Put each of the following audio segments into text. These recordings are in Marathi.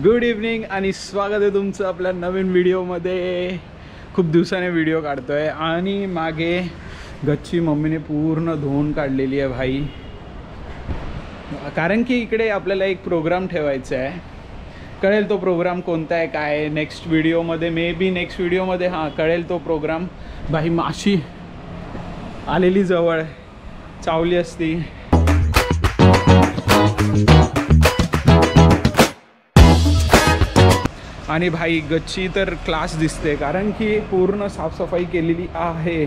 गुड इव्हनिंग आणि स्वागत आहे तुमचं आपल्या नवीन व्हिडिओमध्ये। खूप दिवसाने व्हिडिओ काढतोय आणि मागे गच्ची मम्मीने पूर्ण धुवून काढलेली आहे भाई, कारण की इकडे आपल्याला एक प्रोग्राम ठेवायचा आहे। कळेल तो प्रोग्राम कोणता आहे काय आहे नेक्स्ट व्हिडिओमध्ये, मे बी नेक्स्ट व्हिडिओमध्ये हां कळेल तो प्रोग्राम। भाई माशी आलेली जवळ, चावली असती। आणि भाई गच्ची तर क्लास दिसते, कारण की पूर्ण साफसफाई केलेली आहे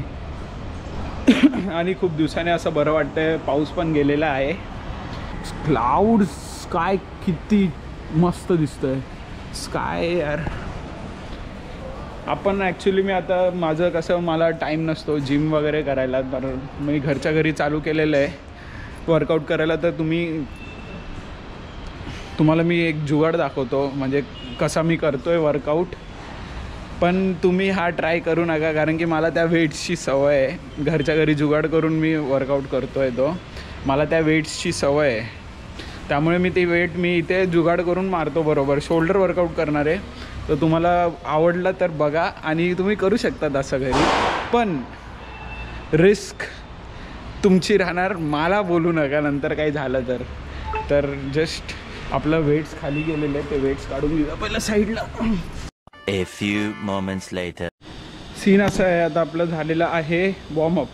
आणि खूप दिवसाने असं बरं वाटतंय। पाऊस पण गेलेला आहे, क्लाउड स्काय किती मस्त दिसतंय स्काय यार। आपण ॲक्च्युली मी आता माझं कसं मला टाईम नसतो जिम वगैरे करायला, तर मी घरच्या घरी चालू केलेलं आहे वर्कआउट करायला। तर तुम्हाला मी एक जुगाड दाखवतो, म्हणजे कसा मी करतोय वर्कआउट। पण तुम्ही हा ट्राय करू नका, कारण की मला त्या वेट्सची सवय आहे। घरच्या घरी जुगाड करून मी वर्कआउट करतोय, तो मला त्या वेट्सची सवय आहे। त्यामुळे मी ती वेट मी इथे जुगाड करून मारतो बरोबर। शोल्डर वर्कआउट करणार आहे, तर तुम्हाला आवडलं तर बघा आणि तुम्ही करू शकता असं घरी, पण रिस्क तुमची राहणार। मला बोलू नका नंतर काही झालं तर जस्ट आपलं वेट्स खाली गेलेले, ते वेट्स काढून घेऊया पहिला साईडला। A few moments later. Scene असं आहे, आता आपलं झालेलं आहे वॉर्मअप।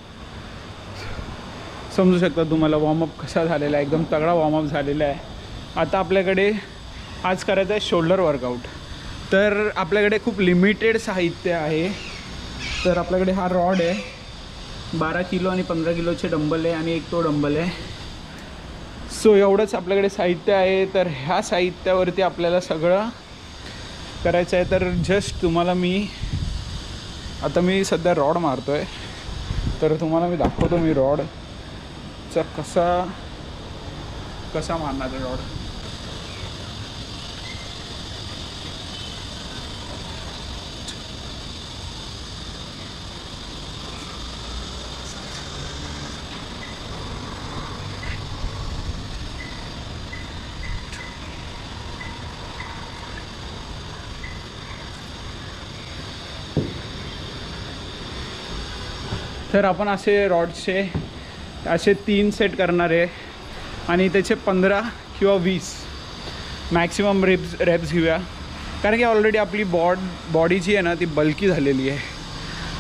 समजू शकता तुम्हाला वॉर्मअप कसा झालेला आहे, एकदम तगडा वॉर्मअप झालेला आहे। आता आपल्याकडे आज करायचं आहे शोल्डर वर्कआउट। तर आपल्याकडे खूप लिमिटेड साहित्य आहे। तर आपल्याकडे हा रॉड आहे, 12 किलो आणि 15 किलोचे डंबल आहे आणि एक तो डंबल आहे। सो एवढंच आपल्याकडे साहित्य आहे। तर ह्या साहित्यावरती आपल्याला सगळं करायचं आहे। तर जस्ट तुम्हाला मी सध्या रॉड मारतो आहे, तर तुम्हाला मी दाखवतो मी रॉडचा कसा मारणार आहे रॉड। तर आपण असे रॉडचे असे 3 सेट करणार आहे आणि त्याचे 15 किंवा 20 मॅक्सिमम रेप्स घेऊया, कारण की ऑलरेडी आपली बॉडी जी आहे ना ती बल्की झालेली आहे,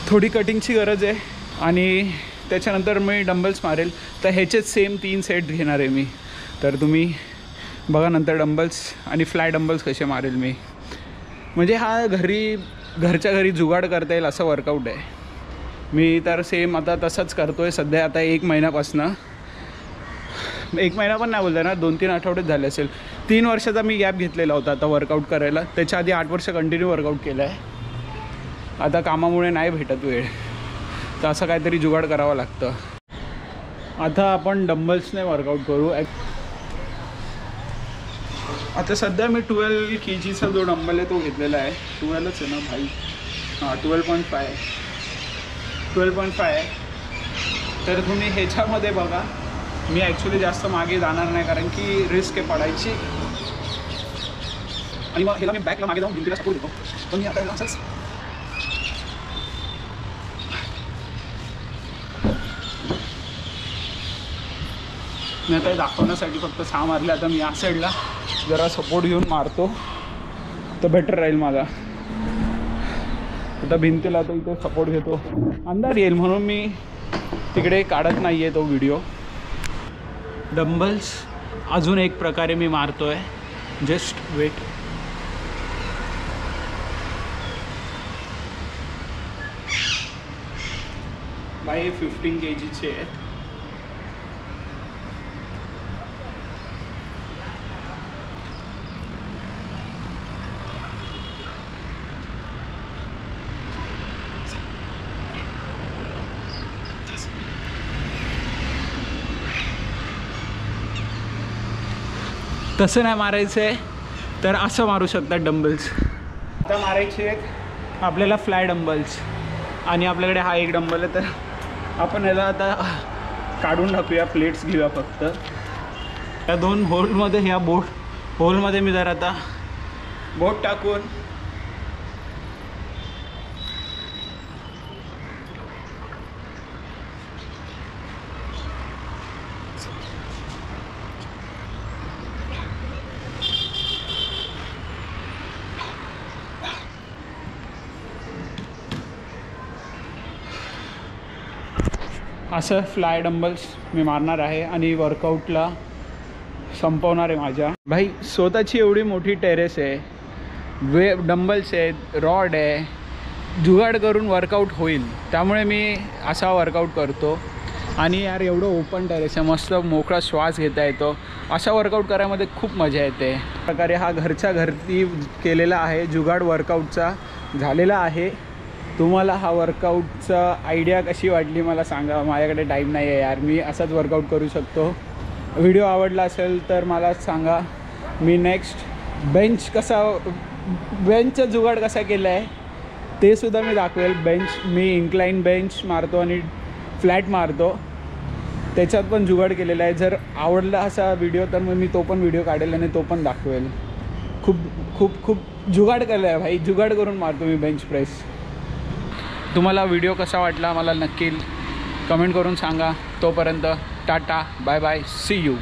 थोडी कटिंगची गरज आहे। आणि त्याच्यानंतर मी डंबल्स मारेल, तर ह्याचेच सेम 3 सेट घेणार आहे मी। तर तुम्ही बघा नंतर डंबल्स आणि फ्लाय डंबल्स कसे मारेल मी, म्हणजे हा घरच्या घरी जुगाड करता येईल असं वर्कआउट आहे। मी तर सेम आता तसंच करतो आहे सध्या। आता 1 महिन्यापासनं, 1 महिना पण नाही बोलता ना, 2-3 आठवडेच झाले असेल। 3 वर्षाचा मी गॅप घेतलेला होता आता वर्कआउट करायला। त्याच्या आधी 8 वर्ष कंटिन्यू वर्कआउट केलं आहे। आता कामामुळे नाही भेटत वेळ, तर असं काहीतरी जुगाड करावं लागतं। आता आपण डंबल्सने वर्कआउट करू। आता सध्या मी 12 kgचा जो डंबल आहे तो घेतलेला आहे। 12च आहे ना भाई, हां 12.5 आहे। तर तुम्ही ह्याच्यामध्ये बघा, मी ॲक्च्युली जास्त मागे जाणार नाही, कारण की रिस्क आहे पडायची। आणि मग ह्याला मी बॅकला मागे जाऊन भिंतीला सपोर्ट देतो, पण मी आता असंच मी आता दाखवण्यासाठी फक्त 6 मारले। आता मी या साईडला जरा सपोर्ट घेऊन मारतो तर बेटर राहील मला। आता भिंतीला तो इथे सपोर्ट घेतो, अंदाज येईल म्हणून मी तिकडे काढत नाही आहे तो व्हिडिओ। डंबल्स अजून एक प्रकारे मी मारतो आहे, जस्ट वेट। बाई 15 kgचे आहेत। तसं नाही मारायचं आहे, तर असं मारू शकतात डंबल्स। आता मारायचे आहेत आपल्याला फ्लाय डंबल्स, आणि आपल्याकडे हा एक डंबल आहे, तर आपण याला आता काढून टाकूया, प्लेट्स घेऊया फक्त। त्या 2 होलमध्ये, ह्या होलमध्ये मी जर आता बोट टाकून असं फ्लाय डंबल्स मी मारणार आहे आणि वर्कआउटला संपवणार आहे माझ्या. भाई स्वतःची एवढी मोठी टेरेस आहे, डंबल्स आहेत, रॉड आहे, जुगाड करून वर्कआउट होईल, त्यामुळे मी असा वर्कआउट करतो. आणि यार एवढं ओपन टेरेस आहे, मस्त मोकळा श्वास घेता येतो. अशा वर्कआउट करायमध्ये खूप मजा येते. प्रकारे हा घरच्या घरती केलेला आहे, जुगाड वर्कआउटचा झालेला आहे. तुम्हाला हा वर्कआउटचा आयडिया कशी वाटली मला सांगा. माझ्याकडे टाईम नाही आहे यार, मी असाच वर्कआउट करू शकतो. व्हिडिओ आवडला असेल तर मला सांगा. मी नेक्स्ट बेंचचा जुगाड कसा केला आहे ते सुद्धा मी दाखवेल. मी इन्क्लाइन बेंच मारतो आणि फ्लॅट मारतो, त्याच्यात पण जुगाड केलेला आहे. जर आवडला असा व्हिडिओ तर मग मी तो पण व्हिडिओ काढेल आणि तो पण दाखवेल. खूप खूप खूप जुगाड केलं आहे भाई, जुगाड करून मारतो मी बेंच प्रेस. तुम्हाला व्हिडिओ कसा वाटला मला नक्की कमेंट करून सांगा. तोपर्यंत टाटा, बाय बाय, सी यू.